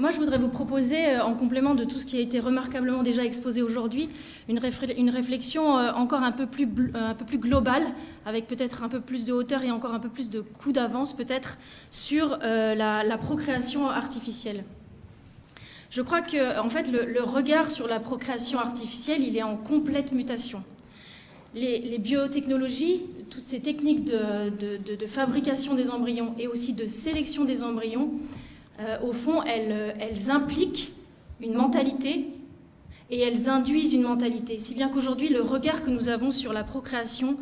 Moi, je voudrais vous proposer, en complément de tout ce qui a été remarquablement déjà exposé aujourd'hui, une réflexion encore un peu plus globale, avec peut-être un peu plus de hauteur et encore un peu plus de coup d'avance peut-être sur la procréation artificielle. Je crois que, en fait, le regard sur la procréation artificielle, il est en complète mutation. Les biotechnologies, toutes ces techniques de fabrication des embryons et aussi de sélection des embryons, au fond, elles impliquent une mentalité et elles induisent une mentalité. Si bien qu'aujourd'hui, le regard que nous avons sur la procréation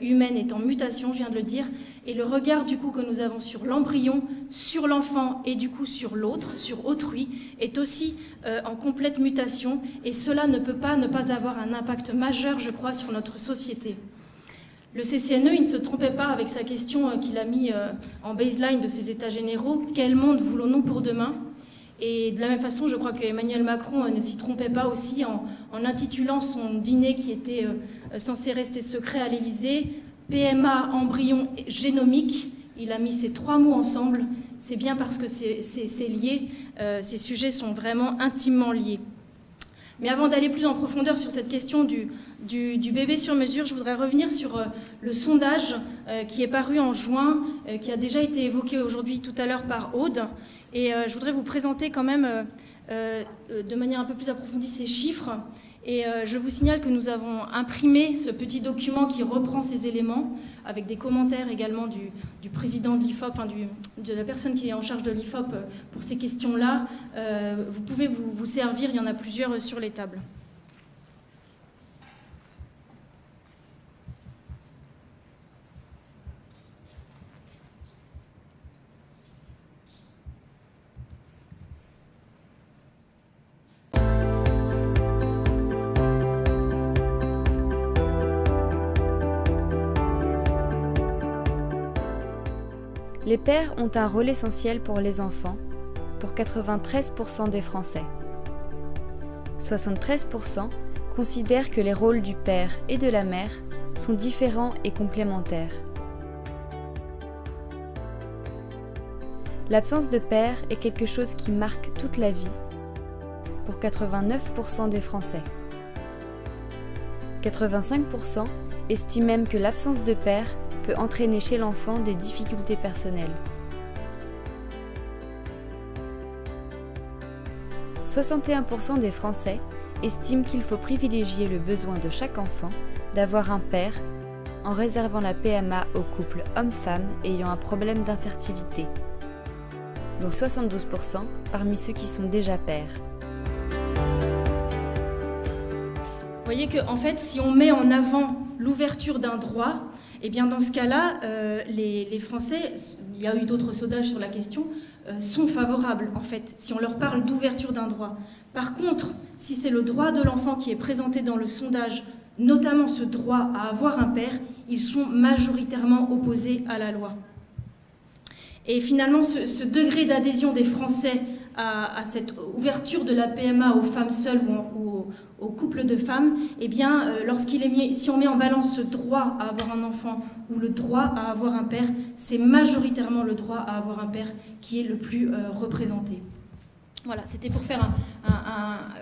humaine est en mutation, je viens de le dire, et le regard du coup que nous avons sur l'embryon, sur l'enfant et du coup sur l'autre, sur autrui, est aussi en complète mutation, et cela ne peut pas ne pas avoir un impact majeur, je crois, sur notre société. Le CCNE, il ne se trompait pas avec sa question qu'il a mis en baseline de ses états généraux. Quel monde voulons-nous pour demain ? Et de la même façon, je crois qu'Emmanuel Macron ne s'y trompait pas aussi en intitulant son dîner qui était censé rester secret à l'Élysée, PMA, embryon génomique. Il a mis ces trois mots ensemble. C'est bien parce que c'est lié. Ces sujets sont vraiment intimement liés. Mais avant d'aller plus en profondeur sur cette question du bébé sur mesure, je voudrais revenir sur le sondage qui est paru en juin, qui a déjà été évoqué aujourd'hui tout à l'heure par Aude. Et je voudrais vous présenter quand même de manière un peu plus approfondie ces chiffres. Et je vous signale que nous avons imprimé ce petit document qui reprend ces éléments, avec des commentaires également du président de l'IFOP, enfin de la personne qui est en charge de l'IFOP pour ces questions-là. Vous pouvez vous servir, il y en a plusieurs sur les tables. Les pères ont un rôle essentiel pour les enfants, pour 93% des Français. 73% considèrent que les rôles du père et de la mère sont différents et complémentaires. L'absence de père est quelque chose qui marque toute la vie, pour 89% des Français. 85% estiment même que l'absence de père peut entraîner chez l'enfant des difficultés personnelles. 61% des Français estiment qu'il faut privilégier le besoin de chaque enfant d'avoir un père en réservant la PMA aux couples hommes-femmes ayant un problème d'infertilité, dont 72% parmi ceux qui sont déjà pères. Vous voyez qu'en fait, si on met en avant l'ouverture d'un droit, eh bien dans ce cas-là, les Français, il y a eu d'autres sondages sur la question, sont favorables en fait, si on leur parle d'ouverture d'un droit. Par contre, si c'est le droit de l'enfant qui est présenté dans le sondage, notamment ce droit à avoir un père, ils sont majoritairement opposés à la loi. Et finalement, ce degré d'adhésion des Français à cette ouverture de la PMA aux femmes seules ou aux couples de femmes, eh bien, si on met en balance ce droit à avoir un enfant ou le droit à avoir un père, c'est majoritairement le droit à avoir un père qui est le plus représenté. Voilà, c'était pour faire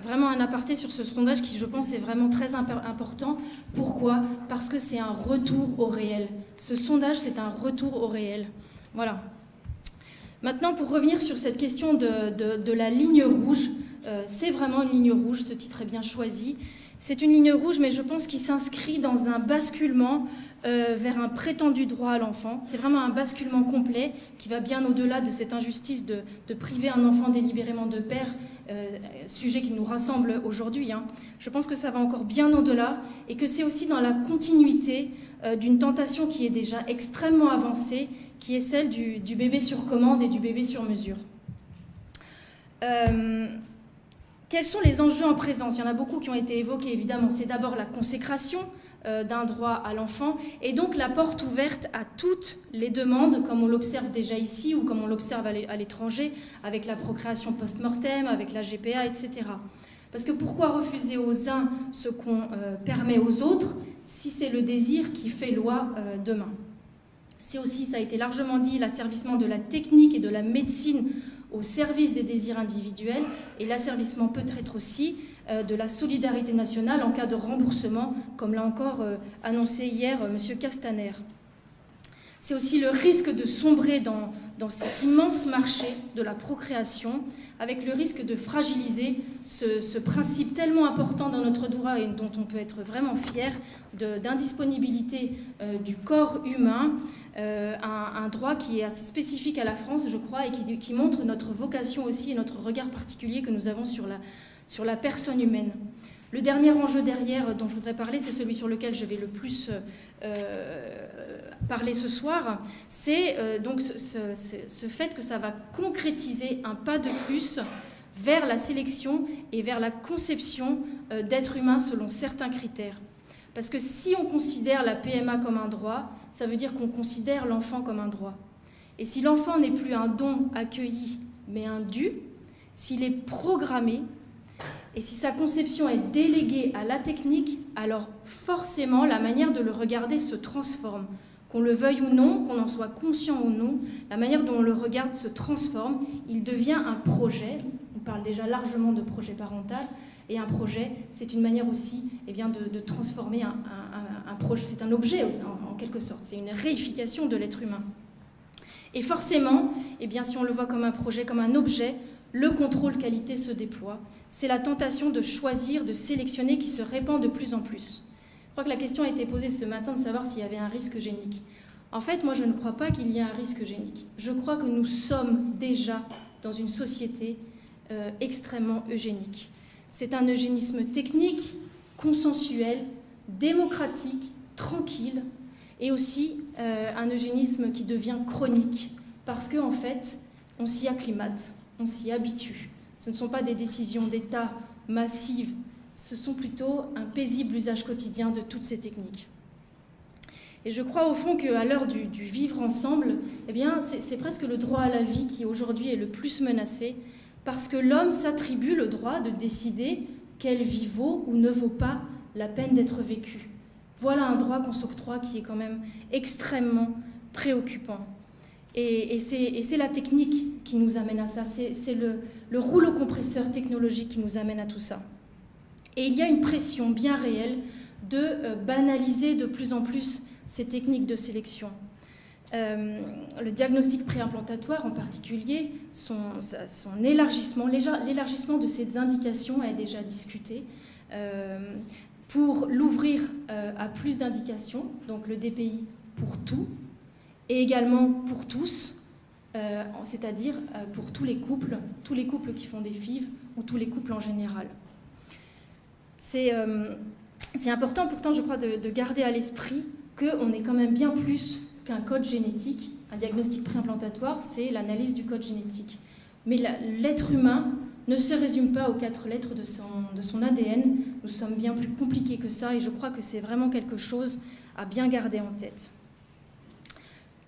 vraiment un aparté sur ce sondage qui, je pense, est vraiment très important. Pourquoi ? Parce que c'est un retour au réel. Ce sondage, c'est un retour au réel. Voilà. Maintenant, pour revenir sur cette question de la ligne rouge, c'est vraiment une ligne rouge, ce titre est bien choisi. C'est une ligne rouge, mais je pense qu'il s'inscrit dans un basculement vers un prétendu droit à l'enfant. C'est vraiment un basculement complet qui va bien au-delà de cette injustice de priver un enfant délibérément de père, sujet qui nous rassemble aujourd'hui. Je pense que ça va encore bien au-delà et que c'est aussi dans la continuité d'une tentation qui est déjà extrêmement avancée, qui est celle du bébé sur commande et du bébé sur mesure. Quels sont les enjeux en présence ? Il y en a beaucoup qui ont été évoqués, évidemment. C'est d'abord la consécration d'un droit à l'enfant et donc la porte ouverte à toutes les demandes, comme on l'observe déjà ici ou comme on l'observe à l'étranger, avec la procréation post-mortem, avec la GPA, etc. Parce que pourquoi refuser aux uns ce qu'on permet aux autres si c'est le désir qui fait loi demain ? C'est aussi, ça a été largement dit, l'asservissement de la technique et de la médecine au service des désirs individuels, et l'asservissement peut être aussi de la solidarité nationale en cas de remboursement, comme l'a encore annoncé hier M. Castaner. C'est aussi le risque de sombrer dans cet immense marché de la procréation, avec le risque de fragiliser ce principe tellement important dans notre droit et dont on peut être vraiment fier, d'indisponibilité du corps humain, un droit qui est assez spécifique à la France, je crois, et qui montre notre vocation aussi et notre regard particulier que nous avons sur la personne humaine. Le dernier enjeu derrière dont je voudrais parler, c'est celui sur lequel je vais le plus parler ce soir, c'est donc ce fait que ça va concrétiser un pas de plus vers la sélection et vers la conception d'êtres humains selon certains critères. Parce que si on considère la PMA comme un droit, ça veut dire qu'on considère l'enfant comme un droit. Et si l'enfant n'est plus un don accueilli, mais un dû, s'il est programmé, et si sa conception est déléguée à la technique, alors forcément la manière de le regarder se transforme. Qu'on le veuille ou non, qu'on en soit conscient ou non, la manière dont on le regarde se transforme. Il devient un projet. On parle déjà largement de projet parental. Et un projet, c'est une manière aussi de transformer un projet. C'est un objet en quelque sorte. C'est une réification de l'être humain. Et forcément, si on le voit comme un projet, comme un objet, le contrôle qualité se déploie. C'est la tentation de choisir, de sélectionner qui se répand de plus en plus. Je crois que la question a été posée ce matin de savoir s'il y avait un risque eugénique. En fait, moi, je ne crois pas qu'il y ait un risque eugénique. Je crois que nous sommes déjà dans une société extrêmement eugénique. C'est un eugénisme technique, consensuel, démocratique, tranquille, et aussi un eugénisme qui devient chronique, parce qu'en fait, on s'y acclimate, on s'y habitue. Ce ne sont pas des décisions d'État massives, ce sont plutôt un paisible usage quotidien de toutes ces techniques. Et je crois au fond qu'à l'heure du vivre ensemble, c'est presque le droit à la vie qui aujourd'hui est le plus menacé, parce que l'homme s'attribue le droit de décider quelle vie vaut ou ne vaut pas la peine d'être vécue. Voilà un droit qu'on s'octroie qui est quand même extrêmement préoccupant. Et c'est la technique qui nous amène à ça, c'est le rouleau compresseur technologique qui nous amène à tout ça. Et il y a une pression bien réelle de banaliser de plus en plus ces techniques de sélection. Le diagnostic préimplantatoire en particulier, son élargissement, l'élargissement de ces indications est déjà discuté pour l'ouvrir à plus d'indications, donc le DPI pour tout, et également pour tous, c'est-à-dire pour tous les couples qui font des FIV ou tous les couples en général. C'est important pourtant, je crois, de garder à l'esprit qu'on est quand même bien plus qu'un code génétique. Un diagnostic préimplantatoire, c'est l'analyse du code génétique. Mais l'être humain ne se résume pas aux 4 lettres de son ADN. Nous sommes bien plus compliqués que ça et je crois que c'est vraiment quelque chose à bien garder en tête.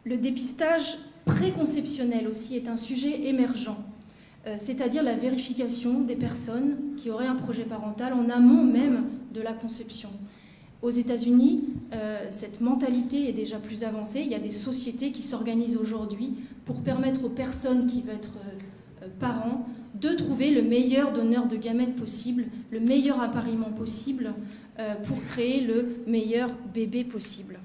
Le dépistage préconceptionnel aussi est un sujet émergent, c'est-à-dire la vérification des personnes qui auraient un projet parental en amont même de la conception. Aux États-Unis, cette mentalité est déjà plus avancée. Il y a des sociétés qui s'organisent aujourd'hui pour permettre aux personnes qui veulent être parents de trouver le meilleur donneur de gamètes possible, le meilleur appariement possible pour créer le meilleur bébé possible.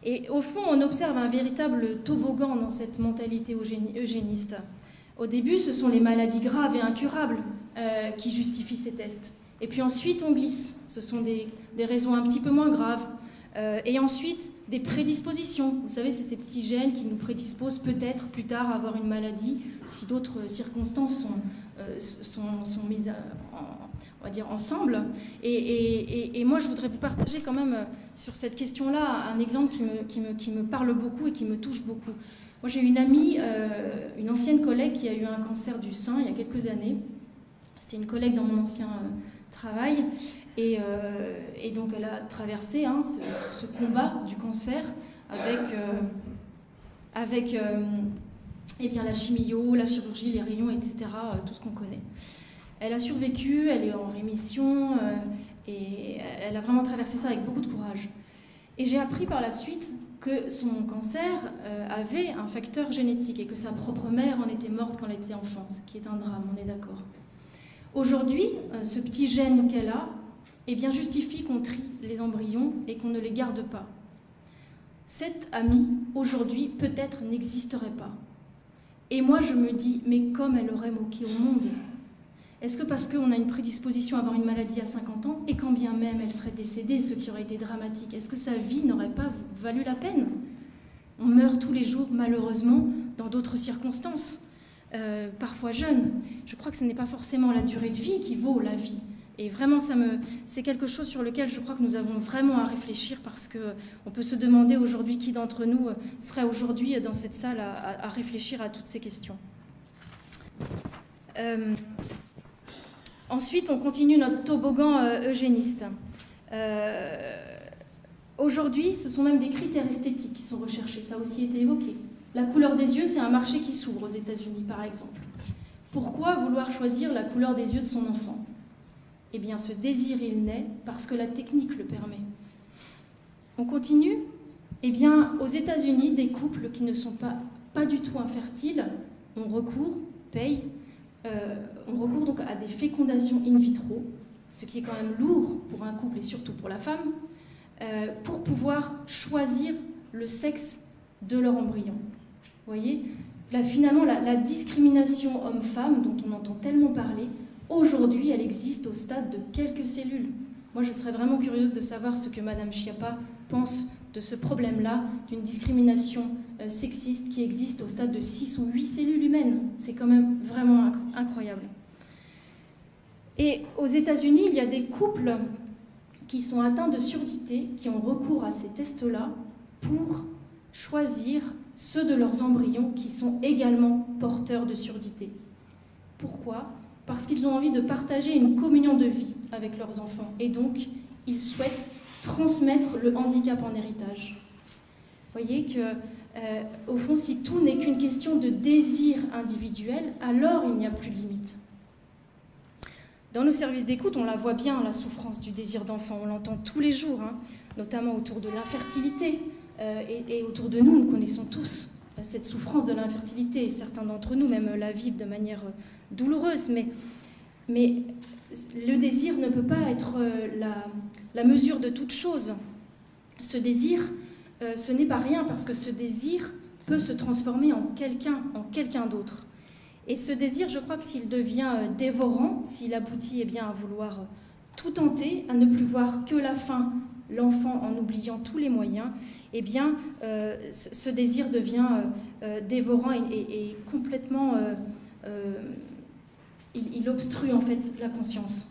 Et au fond, on observe un véritable toboggan dans cette mentalité eugéniste. Au début, ce sont les maladies graves et incurables qui justifient ces tests. Et puis ensuite, on glisse. Ce sont des raisons un petit peu moins graves. Et ensuite, des prédispositions. Vous savez, c'est ces petits gènes qui nous prédisposent peut-être plus tard à avoir une maladie si d'autres circonstances sont mises on va dire ensemble. Et moi, je voudrais vous partager quand même sur cette question-là un exemple qui me parle beaucoup et qui me touche beaucoup. Moi, j'ai une amie, une ancienne collègue qui a eu un cancer du sein il y a quelques années. C'était une collègue dans mon ancien travail. Et donc, elle a traversé ce combat du cancer avec la chimio, la chirurgie, les rayons, etc., tout ce qu'on connaît. Elle a survécu, elle est en rémission, et elle a vraiment traversé ça avec beaucoup de courage. Et j'ai appris par la suite que son cancer avait un facteur génétique et que sa propre mère en était morte quand elle était enfant, ce qui est un drame, on est d'accord. Aujourd'hui, ce petit gène qu'elle a, eh bien, justifie qu'on trie les embryons et qu'on ne les garde pas. Cette amie, aujourd'hui, peut-être n'existerait pas. Et moi, je me dis, mais comme elle aurait moqué au monde. Est-ce que parce qu'on a une prédisposition à avoir une maladie à 50 ans, et quand bien même elle serait décédée, ce qui aurait été dramatique, est-ce que sa vie n'aurait pas valu la peine? On meurt tous les jours, malheureusement, dans d'autres circonstances, parfois jeunes. Je crois que ce n'est pas forcément la durée de vie qui vaut la vie. Et vraiment, c'est quelque chose sur lequel je crois que nous avons vraiment à réfléchir, parce qu'on peut se demander aujourd'hui qui d'entre nous serait aujourd'hui dans cette salle à réfléchir à toutes ces questions. Ensuite, on continue notre toboggan eugéniste. Aujourd'hui, ce sont même des critères esthétiques qui sont recherchés, ça a aussi été évoqué. La couleur des yeux, c'est un marché qui s'ouvre aux États-Unis, par exemple. Pourquoi vouloir choisir la couleur des yeux de son enfant? Eh bien, ce désir, il naît parce que la technique le permet. On continue? Eh bien, aux États-Unis, des couples qui ne sont pas du tout infertiles ont recours, payent, on recourt donc à des fécondations in vitro, ce qui est quand même lourd pour un couple et surtout pour la femme, pour pouvoir choisir le sexe de leur embryon. Vous voyez, là, finalement, la discrimination homme-femme, dont on entend tellement parler, aujourd'hui, elle existe au stade de quelques cellules. Moi, je serais vraiment curieuse de savoir ce que Madame Schiappa pense de ce problème-là, d'une discrimination sexiste qui existe au stade de 6 ou 8 cellules humaines. C'est quand même vraiment incroyable. Et aux États-Unis, il y a des couples qui sont atteints de surdité, qui ont recours à ces tests-là pour choisir ceux de leurs embryons qui sont également porteurs de surdité. Pourquoi ? Parce qu'ils ont envie de partager une communion de vie avec leurs enfants. Et donc, ils souhaitent transmettre le handicap en héritage. Vous voyez qu'au fond, si tout n'est qu'une question de désir individuel, alors il n'y a plus de limite. Dans nos services d'écoute, on la voit bien, la souffrance du désir d'enfant. On l'entend tous les jours, notamment autour de l'infertilité. Et autour de nous, nous connaissons tous cette souffrance de l'infertilité. Certains d'entre nous même la vivent de manière douloureuse. Mais le désir ne peut pas être la mesure de toute chose. Ce désir, ce n'est pas rien, parce que ce désir peut se transformer en quelqu'un d'autre. Et ce désir, je crois que s'il devient dévorant, s'il aboutit à vouloir tout tenter, à ne plus voir que la fin, l'enfant en oubliant tous les moyens, ce désir devient dévorant et complètement... il obstrue en fait la conscience.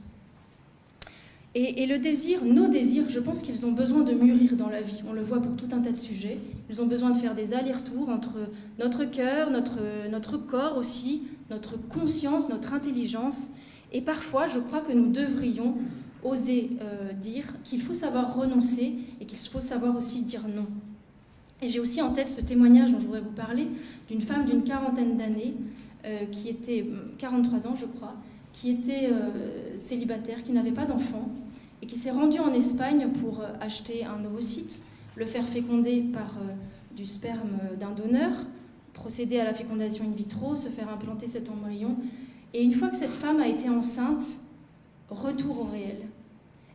Et le désir, nos désirs, je pense qu'ils ont besoin de mûrir dans la vie. On le voit pour tout un tas de sujets. Ils ont besoin de faire des allers-retours entre notre cœur, notre corps aussi, notre conscience, notre intelligence. Et parfois, je crois que nous devrions oser dire qu'il faut savoir renoncer et qu'il faut savoir aussi dire non. Et j'ai aussi en tête ce témoignage dont je voudrais vous parler, d'une femme d'une quarantaine d'années, qui était 43 ans, je crois, qui était célibataire, qui n'avait pas d'enfant, et qui s'est rendue en Espagne pour acheter un ovocyte, le faire féconder par du sperme d'un donneur, procéder à la fécondation in vitro, se faire implanter cet embryon. Et une fois que cette femme a été enceinte, retour au réel.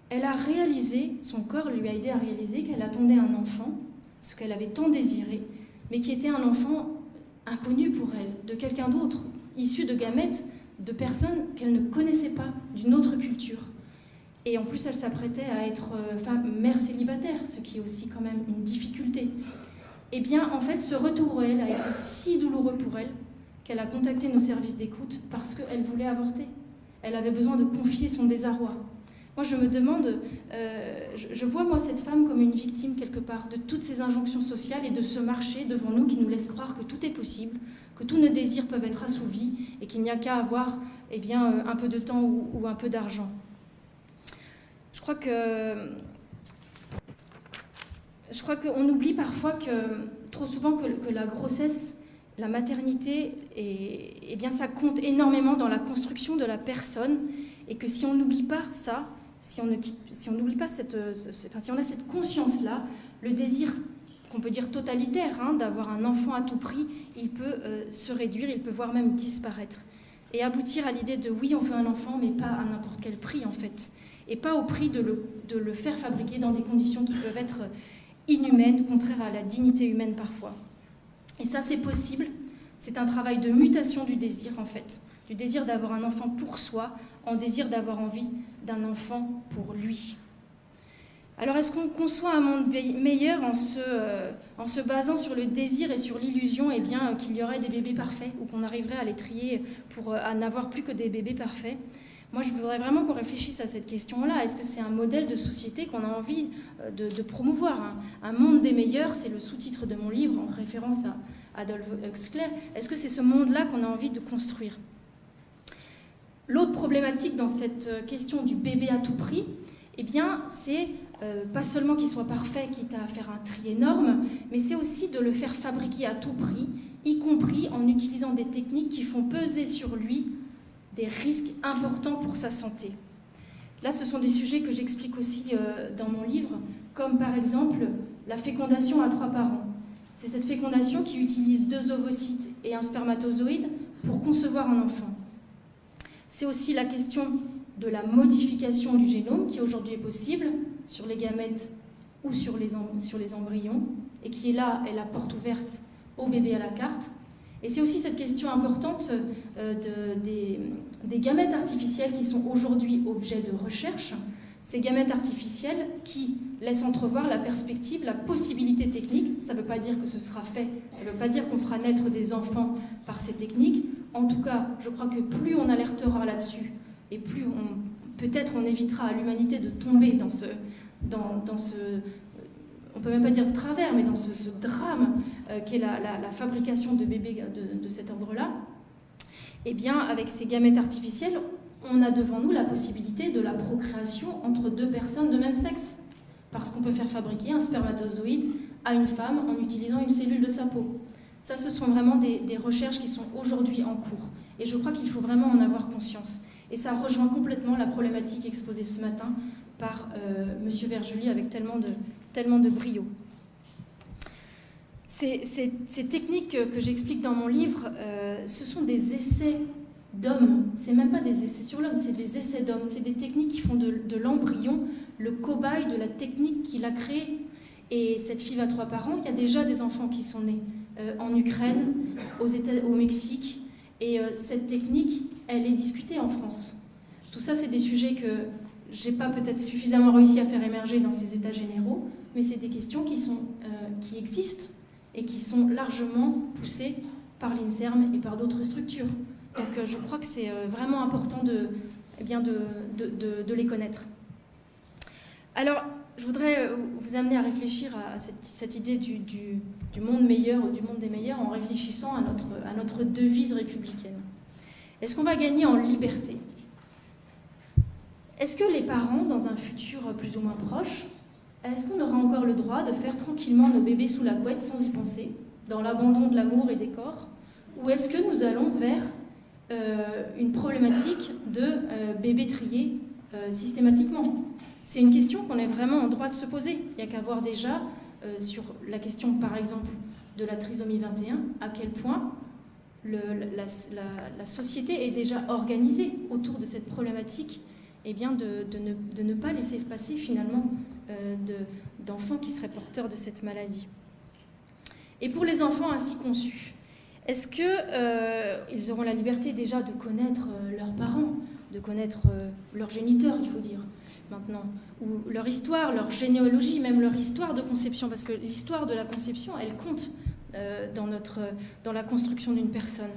Elle a réalisé, son corps lui a aidé à réaliser qu'elle attendait un enfant, ce qu'elle avait tant désiré, mais qui était un enfant inconnu pour elle, de quelqu'un d'autre, issu de gamètes de personnes qu'elle ne connaissait pas, d'une autre culture. Et en plus, elle s'apprêtait à être mère célibataire, ce qui est aussi quand même une difficulté. Eh bien, en fait, ce retour au réel a été si douloureux pour elle qu'elle a contacté nos services d'écoute parce qu'elle voulait avorter. Elle avait besoin de confier son désarroi. Moi, je me demande, je vois moi cette femme comme une victime quelque part de toutes ces injonctions sociales et de ce marché devant nous qui nous laisse croire que tout est possible, que tous nos désirs peuvent être assouvis et qu'il n'y a qu'à avoir un peu de temps ou un peu d'argent. Je crois qu'on oublie parfois trop souvent que la grossesse, la maternité, ça compte énormément dans la construction de la personne, et que si on n'oublie pas ça, si on a cette conscience-là, le désir qu'on peut dire totalitaire, d'avoir un enfant à tout prix, il peut se réduire, il peut voire même disparaître. Et aboutir à l'idée de oui, on veut un enfant, mais pas à n'importe quel prix en fait. Et pas au prix de le faire fabriquer dans des conditions qui peuvent être inhumaines, contraires à la dignité humaine parfois. Et ça, c'est possible. C'est un travail de mutation du désir en fait. Du désir d'avoir un enfant pour soi, en désir d'avoir envie d'un enfant pour lui. Alors, est-ce qu'on conçoit un monde meilleur en se basant sur le désir et sur l'illusion qu'il y aurait des bébés parfaits ou qu'on arriverait à les trier à n'avoir plus que des bébés parfaits? Moi, je voudrais vraiment qu'on réfléchisse à cette question-là. Est-ce que c'est un modèle de société qu'on a envie de promouvoir? Un monde des meilleurs, c'est le sous-titre de mon livre en référence à Aldous Huxley. Est-ce que c'est ce monde-là qu'on a envie de construire? L'autre problématique dans cette question du bébé à tout prix, c'est pas seulement qu'il soit parfait, quitte à faire un tri énorme, mais c'est aussi de le faire fabriquer à tout prix, y compris en utilisant des techniques qui font peser sur lui des risques importants pour sa santé. Là, ce sont des sujets que j'explique aussi dans mon livre, comme par exemple la fécondation à 3 parents. C'est cette fécondation qui utilise 2 ovocytes et un spermatozoïde pour concevoir un enfant. C'est aussi la question de la modification du génome qui aujourd'hui est possible sur les gamètes ou sur les embryons et qui est là est la porte ouverte au bébé à la carte. Et c'est aussi cette question importante des gamètes artificielles qui sont aujourd'hui objet de recherche. Ces gamètes artificielles qui laissent entrevoir la perspective, la possibilité technique. Ça ne veut pas dire que ce sera fait, ça ne veut pas dire qu'on fera naître des enfants par ces techniques. En tout cas, je crois que plus on alertera là-dessus, et plus peut-être on évitera à l'humanité de tomber dans ce on peut même pas dire de travers, mais dans ce drame qu'est la fabrication de bébés de cet ordre-là. Avec ces gamètes artificielles, on a devant nous la possibilité de la procréation entre 2 personnes de même sexe, parce qu'on peut faire fabriquer un spermatozoïde à une femme en utilisant une cellule de sa peau. Ça, ce sont vraiment des recherches qui sont aujourd'hui en cours. Et je crois qu'il faut vraiment en avoir conscience. Et ça rejoint complètement la problématique exposée ce matin par M. Verjuli avec tellement de brio. Ces techniques que j'explique dans mon livre, ce sont des essais d'hommes. C'est même pas des essais sur l'homme, c'est des essais d'hommes. C'est des techniques qui font de l'embryon le cobaye de la technique qu'il a créée. Et cette FIV à 3 parents, il y a déjà des enfants qui sont nés en Ukraine, au Mexique. Et cette technique, elle est discutée en France. Tout ça, c'est des sujets que je n'ai pas peut-être suffisamment réussi à faire émerger dans ces états généraux, mais c'est des questions qui existent et qui sont largement poussées par l'INSERM et par d'autres structures. Donc je crois que c'est vraiment important de les connaître. Alors, je voudrais vous amener à réfléchir à cette idée du monde meilleur ou du monde des meilleurs en réfléchissant à notre devise républicaine. Est-ce qu'on va gagner en liberté ? Est-ce que les parents, dans un futur plus ou moins proche, est-ce qu'on aura encore le droit de faire tranquillement nos bébés sous la couette sans y penser, dans l'abandon de l'amour et des corps ? Ou est-ce que nous allons vers une problématique de bébés triés systématiquement ? C'est une question qu'on est vraiment en droit de se poser. Il n'y a qu'à voir déjà sur la question, par exemple, de la trisomie 21, à quel point la société est déjà organisée autour de cette problématique de ne pas laisser passer finalement d'enfants qui seraient porteurs de cette maladie. Et pour les enfants ainsi conçus, est-ce qu'ils auront la liberté déjà de connaître leurs parents, de connaître leurs géniteurs, il faut dire, maintenant, ou leur histoire, leur généalogie, même leur histoire de conception, parce que l'histoire de la conception, elle compte dans la construction d'une personne.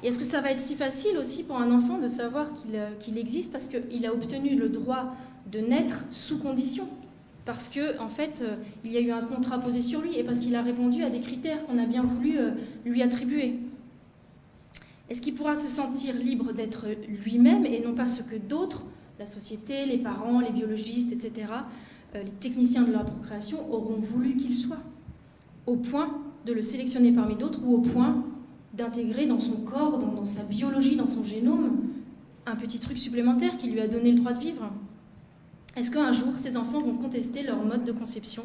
Et est-ce que ça va être si facile aussi pour un enfant de savoir qu'il existe parce qu'il a obtenu le droit de naître sous condition ? Parce qu'en fait, il y a eu un contrat posé sur lui et parce qu'il a répondu à des critères qu'on a bien voulu lui attribuer. Est-ce qu'il pourra se sentir libre d'être lui-même et non pas ce que d'autres, la société, les parents, les biologistes, etc., les techniciens de la procréation auront voulu qu'il soit, au point de le sélectionner parmi d'autres ou au point d'intégrer dans son corps, dans sa biologie, dans son génome, un petit truc supplémentaire qui lui a donné le droit de vivre ? Est-ce qu'un jour, ces enfants vont contester leur mode de conception ?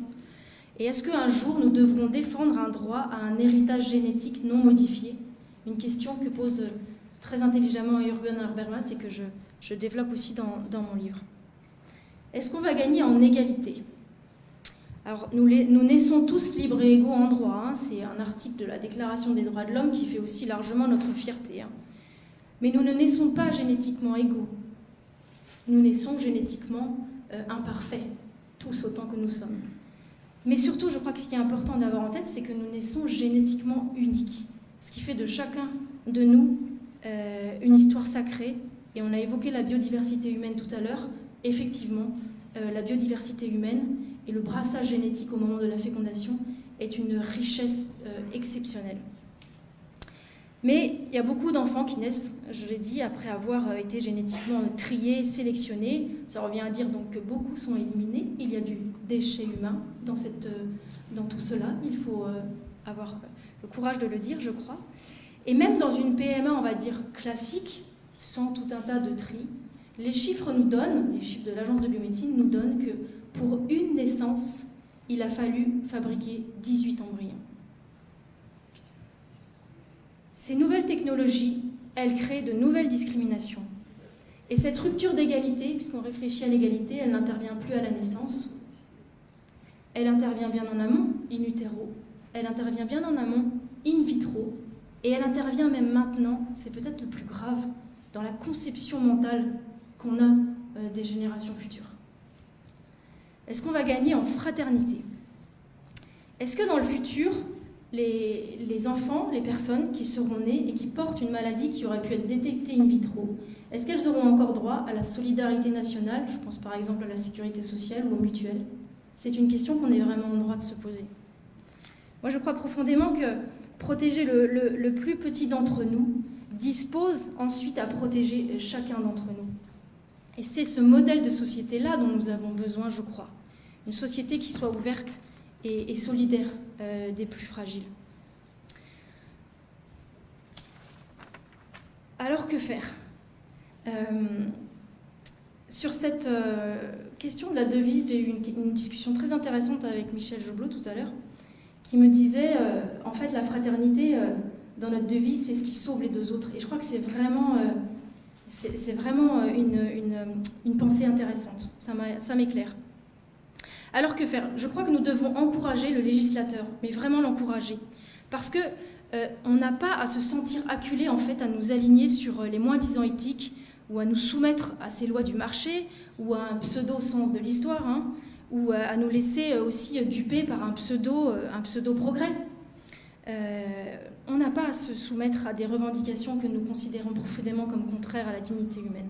Et est-ce qu'un jour nous devrons défendre un droit à un héritage génétique non modifié? Une question que pose très intelligemment Jürgen Habermas et que je développe aussi dans mon livre. Est-ce qu'on va gagner en égalité? Alors, nous naissons tous libres et égaux en droit. Hein. C'est un article de la Déclaration des droits de l'homme qui fait aussi largement notre fierté. Hein. Mais nous ne naissons pas génétiquement égaux. Nous naissons génétiquement imparfaits, tous autant que nous sommes. Mais surtout, je crois que ce qui est important d'avoir en tête, c'est que nous naissons génétiquement uniques. Ce qui fait de chacun de nous une histoire sacrée. Et on a évoqué la biodiversité humaine tout à l'heure. Effectivement, la biodiversité humaine et le brassage génétique au moment de la fécondation est une richesse exceptionnelle. Mais il y a beaucoup d'enfants qui naissent, je l'ai dit, après avoir été génétiquement triés, sélectionnés. Ça revient à dire donc que beaucoup sont éliminés. Il y a du déchet humain dans tout cela. Il faut avoir le courage de le dire, je crois. Et même dans une PMA, on va dire classique, sans tout un tas de tri, les chiffres de l'Agence de biomédecine nous donnent que pour une naissance, il a fallu fabriquer 18 embryons. Ces nouvelles technologies, elles créent de nouvelles discriminations. Et cette rupture d'égalité, puisqu'on réfléchit à l'égalité, elle n'intervient plus à la naissance. Elle intervient bien en amont, in utero. Elle intervient bien en amont, in vitro. Et elle intervient même maintenant, c'est peut-être le plus grave, dans la conception mentale qu'on a des générations futures. Est-ce qu'on va gagner en fraternité? Est-ce que dans le futur, les enfants, les personnes qui seront nées et qui portent une maladie qui aurait pu être détectée in vitro, est-ce qu'elles auront encore droit à la solidarité nationale? Je pense par exemple à la sécurité sociale ou aux mutuelles. C'est une question qu'on est vraiment en droit de se poser. Moi, je crois profondément que protéger le plus petit d'entre nous dispose ensuite à protéger chacun d'entre nous. Et c'est ce modèle de société-là dont nous avons besoin, je crois. Une société qui soit ouverte et solidaire des plus fragiles. Alors que faire? Sur cette question de la devise, j'ai eu une discussion très intéressante avec Michel Joblot tout à l'heure, qui me disait, en fait, la fraternité, dans notre devise, c'est ce qui sauve les deux autres. Et je crois que c'est vraiment une pensée intéressante. Ça m'éclaire. Alors que faire? Je crois que nous devons encourager le législateur, mais vraiment l'encourager. Parce que on n'a pas à se sentir acculé, en fait, à nous aligner sur les moins-disants éthiques ou à nous soumettre à ces lois du marché ou à un pseudo-sens de l'histoire, hein, ou à nous laisser aussi duper par un pseudo-progrès. On n'a pas à se soumettre à des revendications que nous considérons profondément comme contraires à la dignité humaine.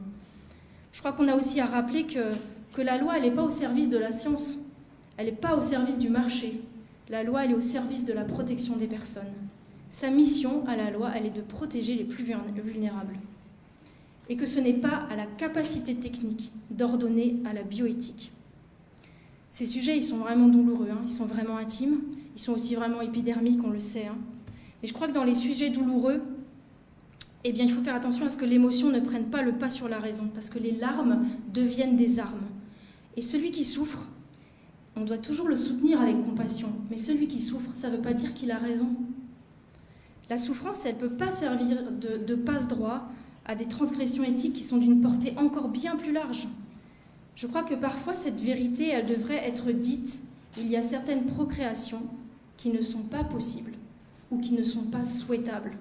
Je crois qu'on a aussi à rappeler que la loi, elle n'est pas au service de la science, elle n'est pas au service du marché. La loi, elle est au service de la protection des personnes. Sa mission à la loi, elle est de protéger les plus vulnérables. Et que ce n'est pas à la capacité technique d'ordonner à la bioéthique. Ces sujets, ils sont vraiment douloureux, hein, ils sont vraiment intimes, ils sont aussi vraiment épidermiques, on le sait. Hein. Et je crois que dans les sujets douloureux, eh bien, il faut faire attention à ce que l'émotion ne prenne pas le pas sur la raison, parce que les larmes deviennent des armes. Et celui qui souffre, on doit toujours le soutenir avec compassion, mais celui qui souffre, ça ne veut pas dire qu'il a raison. La souffrance, elle ne peut pas servir de passe-droit à des transgressions éthiques qui sont d'une portée encore bien plus large. Je crois que parfois, cette vérité, elle devrait être dite. Il y a certaines procréations qui ne sont pas possibles ou qui ne sont pas souhaitables.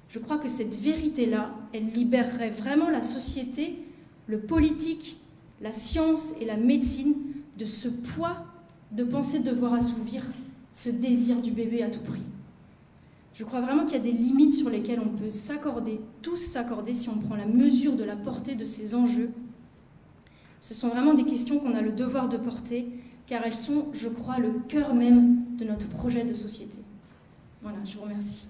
Je crois que cette vérité-là, elle libérerait vraiment la société, le politique, la science et la médecine de ce poids de penser devoir assouvir ce désir du bébé à tout prix. Je crois vraiment qu'il y a des limites sur lesquelles on peut s'accorder, tous s'accorder, si on prend la mesure de la portée de ces enjeux. Ce sont vraiment des questions qu'on a le devoir de porter, car elles sont, je crois, le cœur même de notre projet de société. Voilà, je vous remercie.